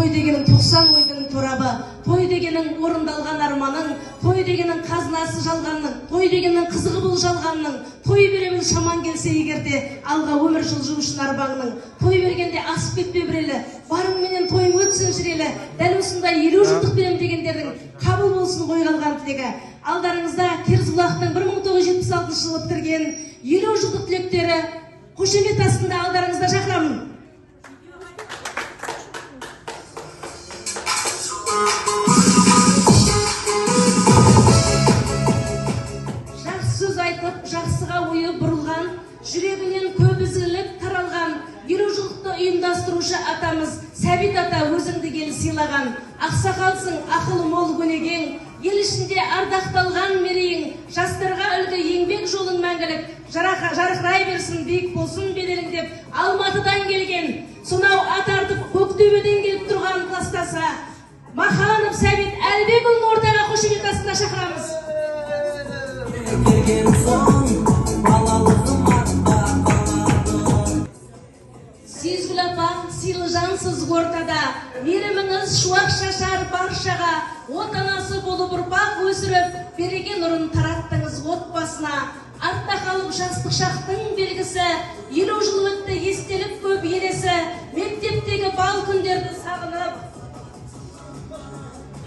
той дегенің 90 ойдың торабы, той дегенің орындалған арманың, той дегенің қазынасы жалғанның, той дегенің қызығы бұл жалғанның, той беремін шаман келсе егерде, алға өмір жылжу үшін арбаңның, той бергенде асып кетпе бірелі, барыңменен тойың өтсін жүрелі, дәл осындай 50 жылдық берем дегендердің қабыл болсын қой қалған тілегі. Алдарыңызда Керзулақтың 1976 жылы бітірген 50 жылдық түлектері қошемет астында алдарыңызда шақырамын. Жақсы сөз айтып, жақсыға ойы бұрылған, жүрегінен көп ізгілік таралған, 50 жылдықты ұйымдастырушы атамыз Сәбит ата өзіңді келі сыйлаған. Ақсақалсың, ақылы мол көнегең, ел ішінде ардақталған мерейің, жастарға үлгі еңбек жолың мәңгілік, жарқырай берсін, биік болсын беделің деп Алматыдан келген, сонау ат артып Көктөбеден келіп тұрған кластаса Маханов Сәбит Әлбекұлын ортаға қошемет астына шақырамыз. Сезгүл апа, сыйлы жансыз ортада, мейіріміңіз шуақ шашар баршаға, отанасы болып ұрпақ өсіріп, береке нұрын тараттыңыз отбасына. Артта қалып жастық шақтың белгісі, 50 жыл өтті естелік көп елесі, мектептегі бал күндерді сағынып,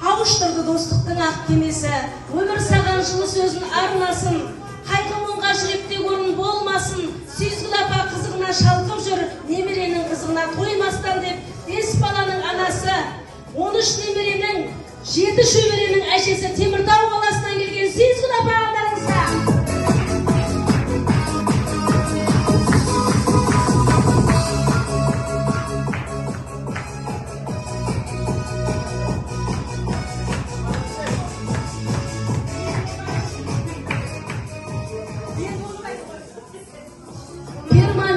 қауыштырды достықтың ақ кемесі. Өмір саған жылы сөзін арнасын, қайғы мұңға жүректе орын болмасын. Сезгүл апа қызығына шалқып жүр, немеренің қызығына тоймастан деп, 5 баланың анасы, 13 немеренің, 7 шөберенің әжесі Теміртау қаласынан келген Сезгүл апа алдарыңызда.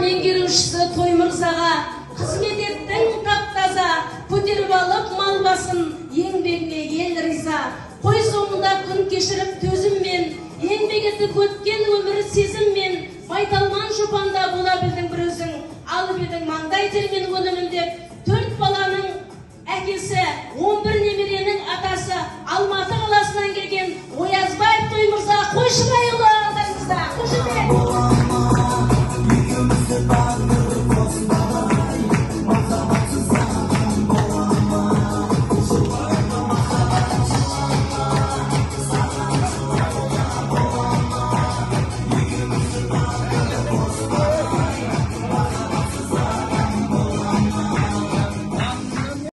Меңгерушісі той мырзаға, қызмет еттің таптаза, көтеріп алып мал басын, еңбегіне ел риза. Қой соңында күн кешіріп төзіммен, еңбек етіп өткен өмір сезіммен, байталман шопанда бола білдің бір өзің, алып едің маңдай термен өнімін деп, 4 баланың әкесі, 11 немеренің атасы, Алматы қаласынан келген Оязбаев той мырза қойшыбай